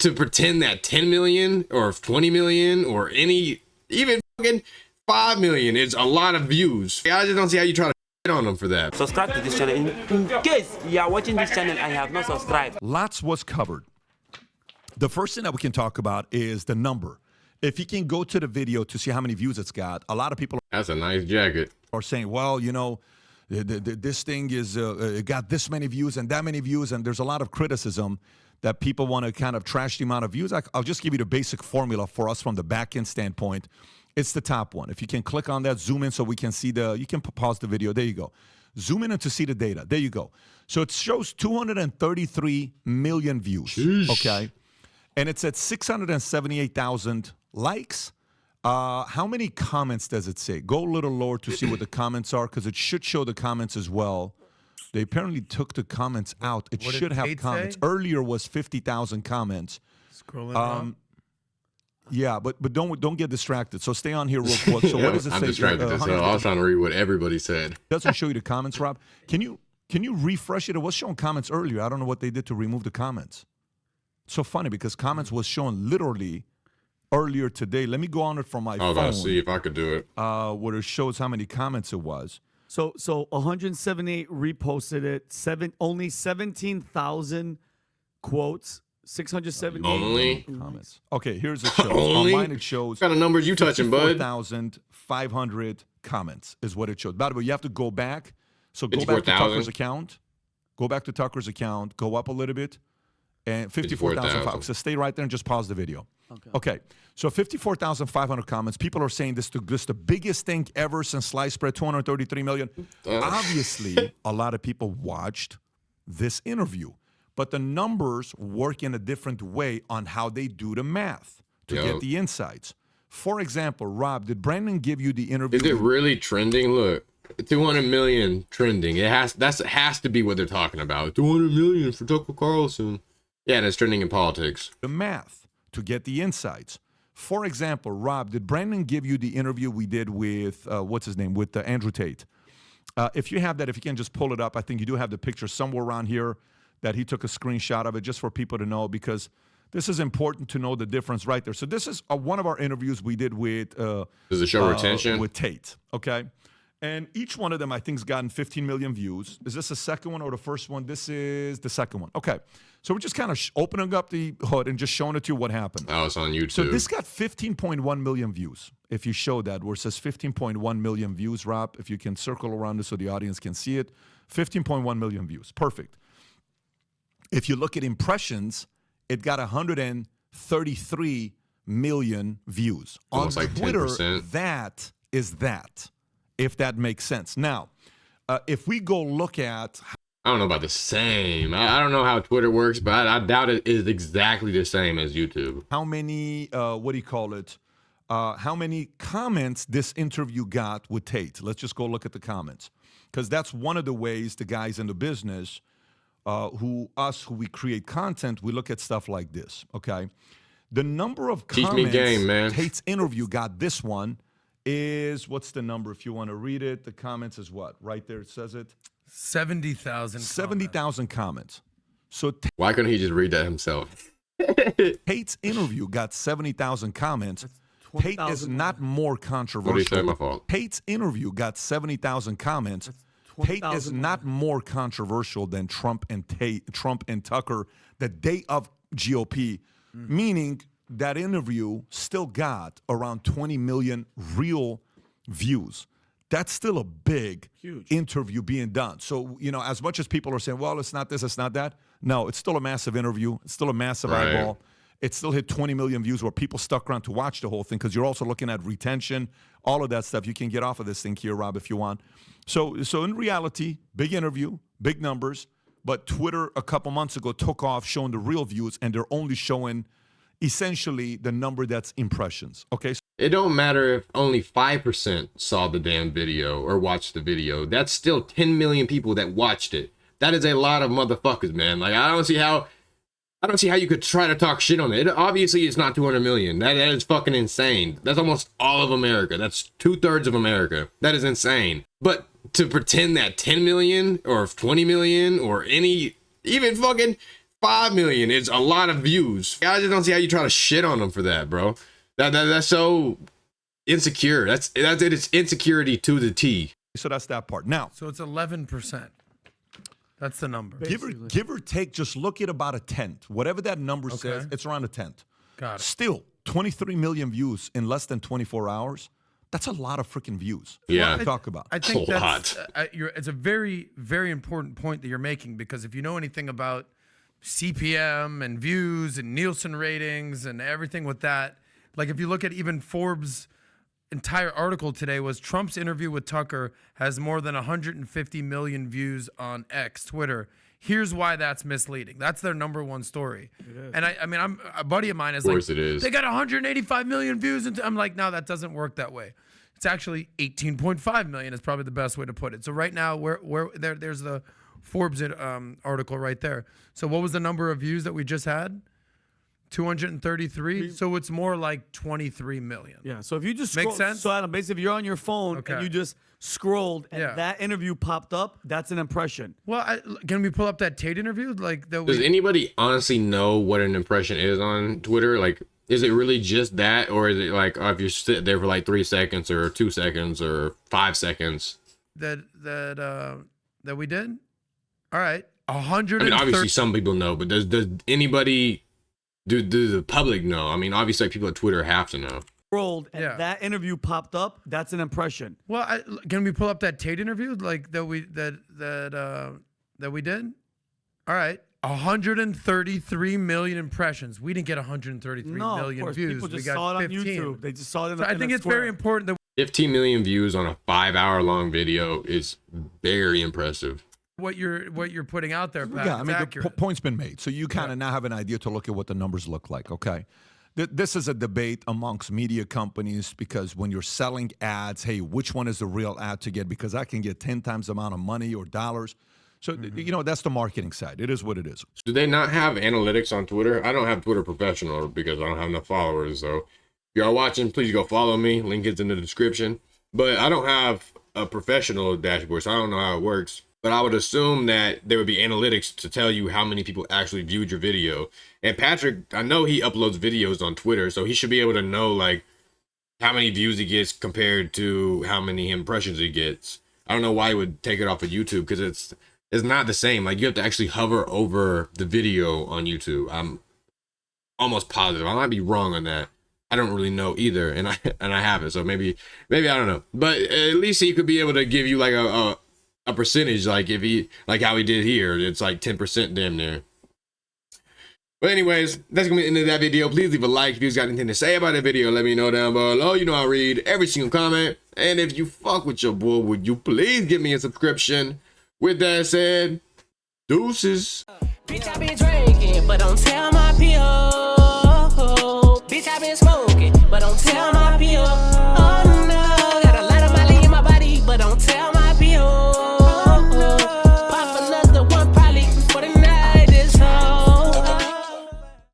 to pretend that 10 million or 20 million or any, even fucking 5 million is a lot of views. I just don't see how you try to shit on them for that. Subscribe to this channel in case you are watching this channel and have not subscribed. Lots was covered. The first thing that we can talk about is the number. If you can go to the video to see how many views it's got, a lot of people That's a nice jacket. are saying, well, you know, this thing is it got this many views and that many views, and there's a lot of criticism that people want to kind of trash the amount of views. I'll just give you the basic formula for us from the back-end standpoint. It's the top one. If you can click on that, zoom in so we can see you can pause the video. There you go. Zoom in and to see the data. There you go. So it shows 233 million views. Sheesh. Okay. And it's at 678,000 likes. How many comments does it say? Go a little lower to see what the comments are, because it should show the comments as well. They apparently took the comments out. It should have comments. Say? Earlier was 50,000 comments. Scrolling down. Yeah, but don't get distracted. So stay on here real quick. So what does it say? I'm distracted. So I was trying to read what everybody said. Doesn't show you the comments, Rob. Can you refresh it? It was showing comments earlier. I don't know what they did to remove the comments. It's so funny because comments was shown literally earlier today. Let me go on it from my phone. I'll see if I could do it. Where it shows how many comments it was. So 178 reposted it. Only 17,000 quotes. 678 Only? Comments. Okay, here's it shows. Only? On mine it shows What kind of numbers you touching, bud? 4,500 comments is what it shows. By the way, you have to go back. So go back to 54,000? Tucker's account. Go back to Tucker's account. Go up a little bit. And 54,500. So stay right there and just pause the video. Okay. So 54,500 comments. People are saying this is the biggest thing ever since sliced spread, 233 million. Obviously, a lot of people watched this interview. But the numbers work in a different way on how they do the math to get the insights. For example, Rob, did Brandon give you the interview? Is it really trending? Look, 200 million trending. It has to be what they're talking about. 200 million for Tucker Carlson. Yeah, and it's trending in politics. The math to get the insights. For example, Rob, did Brandon give you the interview we did with, what's his name, with Andrew Tate? If you have that, if you can just pull it up, I think you do have the picture somewhere around here that he took a screenshot of it just for people to know, because this is important to know the difference right there. So this is one of our interviews we did with Does it show retention? With Tate, okay? And each one of them, I think, has gotten 15 million views. Is this the second one or the first one? This is the second one. Okay. So we're just kind of opening up the hood and just showing it to you what happened. Oh, it's on YouTube. So this got 15.1 million views. If you show that, where it says 15.1 million views, Rob, if you can circle around it so the audience can see it, 15.1 million views. Perfect. If you look at impressions, it got 133 million views. Almost On like Twitter, 10%. that is that, if that makes sense. Now, if we go look at... I don't know about the same. I don't know how Twitter works, but I doubt it is exactly the same as YouTube. How many, how many comments this interview got with Tate. Let's just go look at the comments. Because that's one of the ways the guys in the business... who we create content, we look at stuff like this, okay? The number of Teach comments me game, man. Tate's interview got this one is, what's the number if you want to read it? The comments is what? Right there it says it. 70,000. 70,000 comments. So Why couldn't he just read that himself? Tate's interview got 70,000 comments. Tate is not more What did he say? controversial. My fault. Tate's interview got 70,000 comments. Tate is not more controversial than Trump and Tucker the day of GOP, meaning that interview still got around 20 million real views. That's still a big interview being done. So, you know, as much as people are saying, well, it's not this, it's not that. No, it's still a massive interview. It's still a massive eyeball. It still hit 20 million views where people stuck around to watch the whole thing, because you're also looking at retention, all of that stuff. You can get off of this thing here, Rob, if you want. So in reality, big interview, big numbers, but Twitter a couple months ago took off showing the real views, and they're only showing essentially the number that's impressions, okay? It don't matter if only 5% saw the damn video or watched the video. That's still 10 million people that watched it. That is a lot of motherfuckers, man. Like, I don't see how you could try to talk shit on it. Obviously, it's not 200 million. That is fucking insane. That's almost all of America. That's 2/3 of America. That is insane. But to pretend that 10 million or 20 million or any, even fucking 5 million. It's a lot of views. I just don't see how you try to shit on them for that, bro. That's so insecure. That's it. It's insecurity to the T. So that's that part. Now, So it's 11%. That's the number. give or take, just look at about a tenth. Whatever that number says, it's around a tenth. Got it. Still, 23 million views in less than 24 hours. That's a lot of freaking views. Yeah. Talk about. I think a that's it's a very, very important point that you're making, because if you know anything about CPM and views and Nielsen ratings and everything with that, like if you look at even Forbes' entire article today was Trump's interview with Tucker has more than 150 million views on X, Twitter. Here's why that's misleading. That's their number one story. And I mean, I'm a buddy of mine is like, it is. They got 185 million views. And I'm like, no, that doesn't work that way. It's actually 18.5 million is probably the best way to put it. So right now, there's the Forbes article right there. So what was the number of views that we just had? 233. So it's more like 23 million. Yeah. So if you just Makes scroll, sense? So Adam, basically, if you're on your phone and you just scrolled and that interview popped up, that's an impression. Well, can we pull up that Tate interview? Like that. Does anybody honestly know what an impression is on Twitter? Like, is it really just that, or is it like if you sit there for like 3 seconds or 2 seconds or 5 seconds? That we did. All right, 100. I mean, obviously some people know, but does anybody? Do the public know? I mean, obviously, like, people at Twitter have to know. Scrolled and that interview popped up, that's an impression. Well, can we pull up that Tate interview like that we did? All right, 133 million impressions. We didn't get 133 million of course. views. People just we got saw it on 15. YouTube. They just saw it in I think it's very important that 15 million views on a 5-hour-long video is very impressive. what you're putting out there, Pat, Yeah, I is mean, accurate. the point's been made. So you kind of now have an idea to look at what the numbers look like, okay? This is a debate amongst media companies, because when you're selling ads, hey, which one is the real ad to get? Because I can get 10 times the amount of money or dollars. So, you know, that's the marketing side. It is what it is. Do they not have analytics on Twitter? I don't have Twitter Professional because I don't have enough followers. So if y'all watching, please go follow me. Link is in the description. But I don't have a professional dashboard, so I don't know how it works. But I would assume that there would be analytics to tell you how many people actually viewed your video. And Patrick, I know he uploads videos on Twitter, so he should be able to know like how many views he gets compared to how many impressions he gets. I don't know why he would take it off of YouTube, because it's not the same. Like, you have to actually hover over the video on YouTube. I'm almost positive. I might be wrong on that. I don't really know either, and I haven't. So maybe I don't know. But at least he could be able to give you like a percentage, like if he, like how he did here. It's like 10% damn near. But anyways, that's gonna be the end of that video. Please leave a like if you've got anything to say about the video. Let me know down below. You know I read every single comment. And if you fuck with your boy, would you please give me a subscription? With that said, deuces. Bitch, I be drinking, but don't tell my peers.